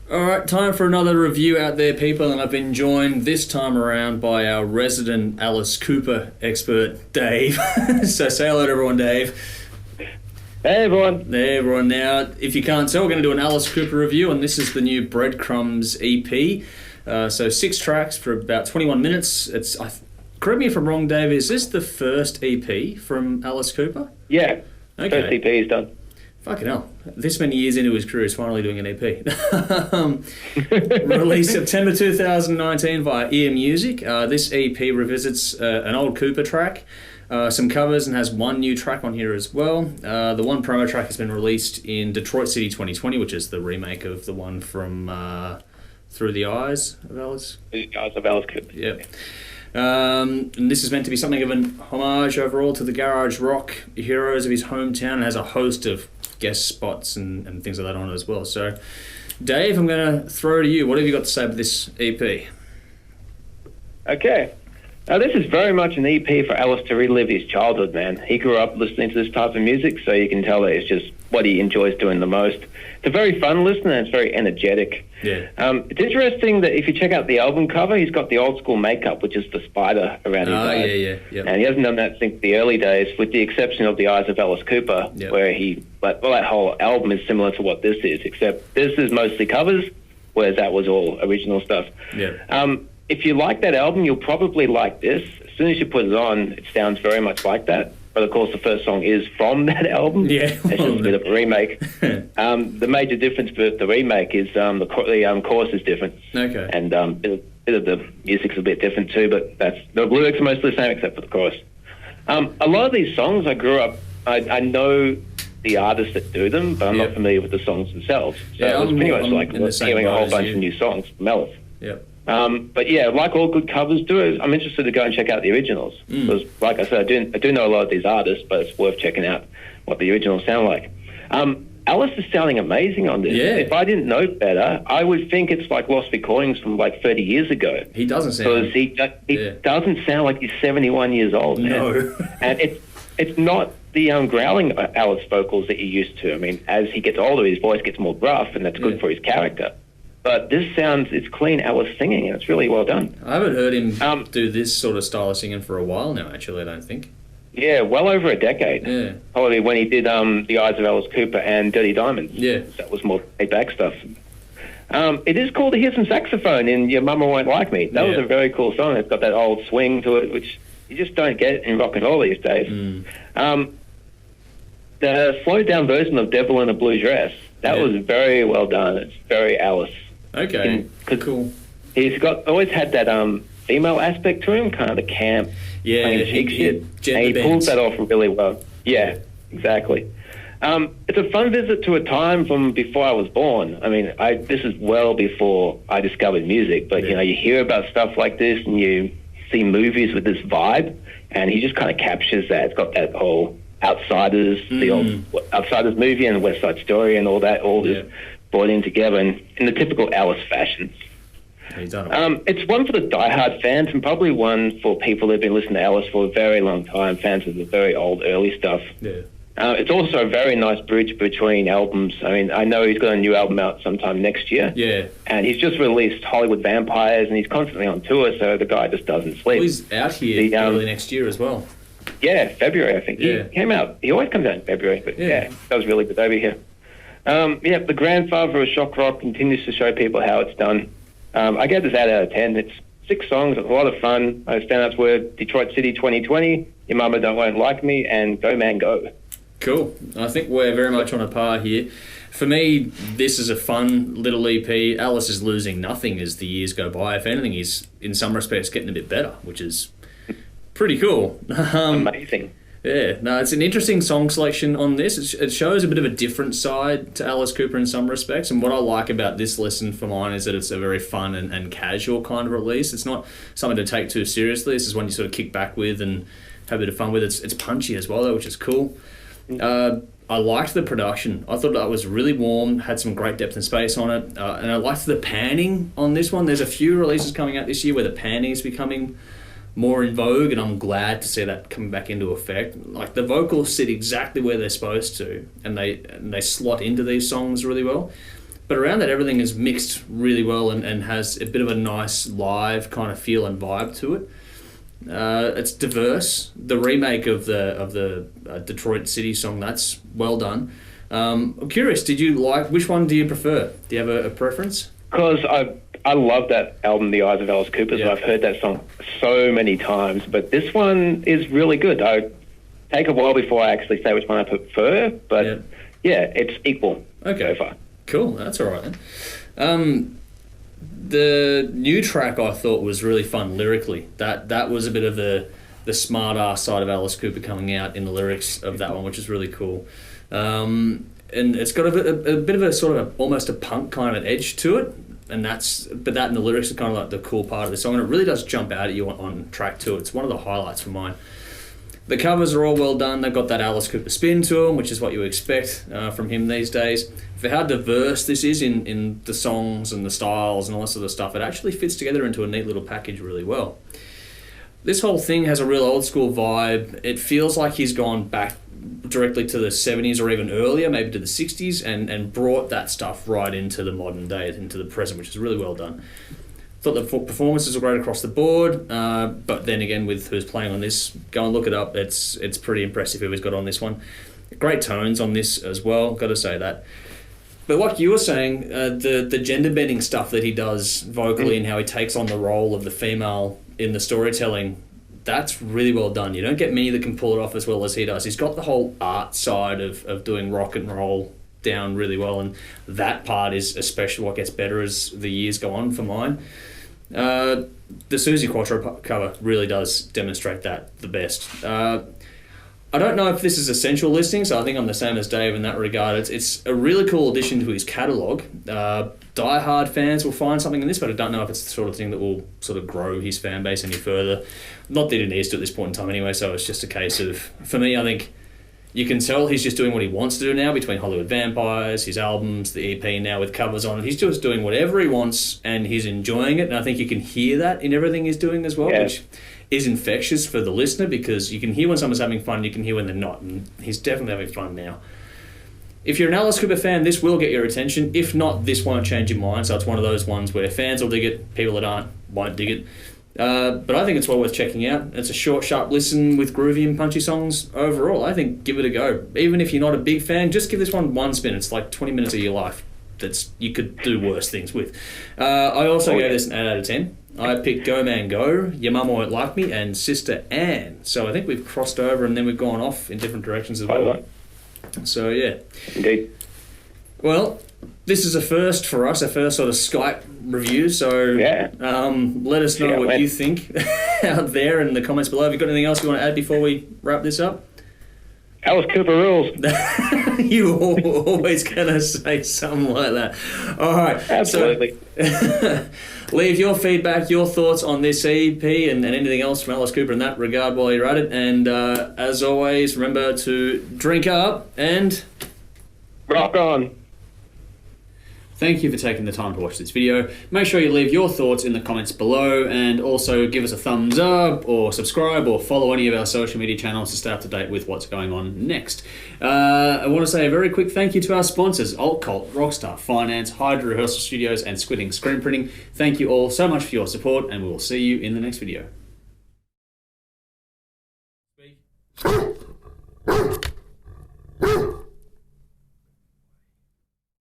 Alright, time for another review out there, people, and I've been joined this time around by our resident Alice Cooper expert, Dave. So say hello to everyone, Dave. Hey everyone. Hey everyone. Now, if you can't tell, we're going to do an Alice Cooper review, and this is the new Breadcrumbs EP. So 6 tracks for about 21 minutes. Correct me if I'm wrong, Dave, is this the first EP from Alice Cooper? Yeah, okay. First EP is done. Fucking hell. This many years into his career, he's finally doing an EP. Released September 2019 via Ear Music. This EP revisits an old Cooper track, some covers, and has one new track on here as well. The one promo track has been released in Detroit City 2020, which is the remake of the one from Through the Eyes of Alice. Through the Eyes of Alice Cooper. Yep. And this is meant to be something of an homage overall to the garage rock heroes of his hometown, and has a host of guest spots and things like that on it as well. So, Dave, I'm going to throw to you. What have you got to say about this EP? Okay. Now, this is very much an EP for Alice to relive his childhood, man. He grew up listening to this type of music, so you can tell that it's just what he enjoys doing the most. It's a very fun listen, and it's very energetic. Yeah. It's interesting that if you check out the album cover, he's got the old school makeup, which is the spider around his eyes. Yeah. Yep. And he hasn't done that since the early days, with the exception of The Eyes of Alice Cooper, yep. where that whole album is similar to what this is, except this is mostly covers, whereas that was all original stuff. Yeah. If you like that album, you'll probably like this. As soon as you put it on, it sounds very much like that. But of course, the first song is from that album. Yeah. It's just a bit of a remake. The major difference with the remake is the chorus is different. Okay. And a bit of the music's a bit different too, but the lyrics are mostly the same except for the chorus. A lot of these songs I grew up, I know the artists that do them, but I'm not familiar with the songs themselves. So it was pretty much like hearing a whole bunch of new songs from Alice. Yep. But yeah, like all good covers do, I'm interested to go and check out the originals. Because, like I said, I do know a lot of these artists, but it's worth checking out what the originals sound like. Alice is sounding amazing on this. Yeah. If I didn't know better, I would think it's like lost recordings from like 30 years ago. He doesn't sound... Because he doesn't sound like he's 71 years old. No. And it's not the growling Alice vocals that you're used to. I mean, as he gets older, his voice gets more gruff, and that's good for his character. But this it's clean Alice singing, and it's really well done. I haven't heard him do this sort of style of singing for a while now, actually, I don't think. Yeah, well over a decade. Yeah. Probably when he did The Eyes of Alice Cooper and Dirty Diamonds. Yeah. That was more laid-back stuff. It is cool to hear some saxophone in Your Mama Won't Like Me. That was a very cool song. It's got that old swing to it, which you just don't get in rock and roll these days. The slowed-down version of Devil in a Blue Dress, that was very well done. It's very Alice. Okay, cool. He's always had that female aspect to him, kind of the camp, tongue-in-cheek shit. And he pulls that off really well. Yeah, exactly. It's a fun visit to a time from before I was born. I mean, this is well before I discovered music, but you hear about stuff like this and you see movies with this vibe, and he just kind of captures that. It's got that whole Outsiders, the old Outsiders movie and West Side Story and all that, just brought in together in the typical Alice fashion. He's done it. It's one for the diehard fans, and probably one for people who've been listening to Alice for a very long time, fans of the very old, early stuff. Yeah. It's also a very nice bridge between albums. I mean, I know he's got a new album out sometime next year. Yeah. And he's just released Hollywood Vampires, and he's constantly on tour, so the guy just doesn't sleep. Well, he's out here early next year as well. Yeah, February, I think. Yeah. He came out. He always comes out in February, but that was really good over here. The grandfather of shock rock continues to show people how it's done. I gave this out of 10. It's 6 songs. It's a lot of fun. Standouts were Detroit City 2020, Your Mama Won't Like Me, and Go Man Go. Cool. I think we're very much on a par here. For me, this is a fun little EP. Alice is losing nothing as the years go by. If anything, he's in some respects getting a bit better, which is pretty cool. Amazing. Yeah, no, it's an interesting song selection on this. It shows a bit of a different side to Alice Cooper in some respects, and what I like about this listen for mine is that it's a very fun and casual kind of release. It's not something to take too seriously. This is one you sort of kick back with and have a bit of fun with. It's punchy as well, though, which is cool. I liked the production. I thought that was really warm, had some great depth and space on it, and I liked the panning on this one. There's a few releases coming out this year where the panning is becoming more in vogue, and I'm glad to see that coming back into effect. Like, the vocals sit exactly where they're supposed to, and they slot into these songs really well. But around that, everything is mixed really well and has a bit of a nice live kind of feel and vibe to it. It's diverse. The remake of the Detroit City song, that's well done. I'm curious, which one do you prefer? Do you have a preference? Because I love that album, The Eyes of Alice Cooper. Yeah. I've heard that song so many times, but this one is really good. I take a while before I actually say which one I prefer, but yeah it's equal so far. Cool, that's all right then. The new track I thought was really fun lyrically. That was a bit of the smart ass side of Alice Cooper coming out in the lyrics of that one, which is really cool. And it's got a bit of a sort of almost a punk kind of edge to it, but that and the lyrics are kind of like the cool part of the song, and it really does jump out at you on track 2. It's one of the highlights for mine. The covers are all well done. They've got that Alice Cooper spin to them, which is what you expect from him these days. For how diverse this is in the songs and the styles and all that sort of stuff, it actually fits together into a neat little package really well. This whole thing has a real old school vibe. It feels like he's gone back directly to the 70s or even earlier, maybe to the 60s, and brought that stuff right into the modern day, into the present, which is really well done. Thought the performances were great across the board, but then again, with who's playing on this, go and look it up. It's pretty impressive who he's got on this one. Great tones on this as well, got to say that. But like you were saying, the gender bending stuff that he does vocally and how he takes on the role of the female in the storytelling, that's really well done. You don't get many that can pull it off as well as he does. He's got the whole art side of doing rock and roll down really well, and that part is especially what gets better as the years go on for mine. The Susie Quattro cover really does demonstrate that the best. I don't know if this is essential listening, so I think I'm the same as Dave in that regard. It's a really cool addition to his catalogue. Die-hard fans will find something in this, but I don't know if it's the sort of thing that will sort of grow his fan base any further. Not that it needs to at this point in time anyway, so it's just a case of, for me, I think you can tell he's just doing what he wants to do now between Hollywood Vampires, his albums, the EP now with covers on it. He's just doing whatever he wants and he's enjoying it, and I think you can hear that in everything he's doing as well, which is infectious for the listener, because you can hear when someone's having fun, you can hear when they're not, and he's definitely having fun now. If you're an Alice Cooper fan, this will get your attention. If not, this won't change your mind, so it's one of those ones where fans will dig it, people that aren't won't dig it. But I think it's well worth checking out. It's a short, sharp listen with groovy and punchy songs overall. I think give it a go. Even if you're not a big fan, just give this one spin. It's like 20 minutes of your life that's you could do worse things with. I also gave this an 8 out of 10. I picked Go Man Go, Your Mama Won't Like Me, and Sister Anne. So I think we've crossed over and then we've gone off in different directions as well. So yeah. Indeed. Well, this is a first for us, a first sort of Skype review. So let us know what you think out there in the comments below. Have you got anything else you want to add before we wrap this up? Alice Cooper rules. You always going to say something like that. All right. Absolutely. So, leave your feedback, your thoughts on this EP and anything else from Alice Cooper in that regard while you're at it. And as always, remember to drink up and rock on. Thank you for taking the time to watch this video. Make sure you leave your thoughts in the comments below, and also give us a thumbs up or subscribe or follow any of our social media channels to stay up to date with what's going on next. I want to say a very quick thank you to our sponsors, Alt Cult, Rockstar Finance, Hydra Rehearsal Studios and Squinting Screen Printing. Thank you all so much for your support, and we will see you in the next video.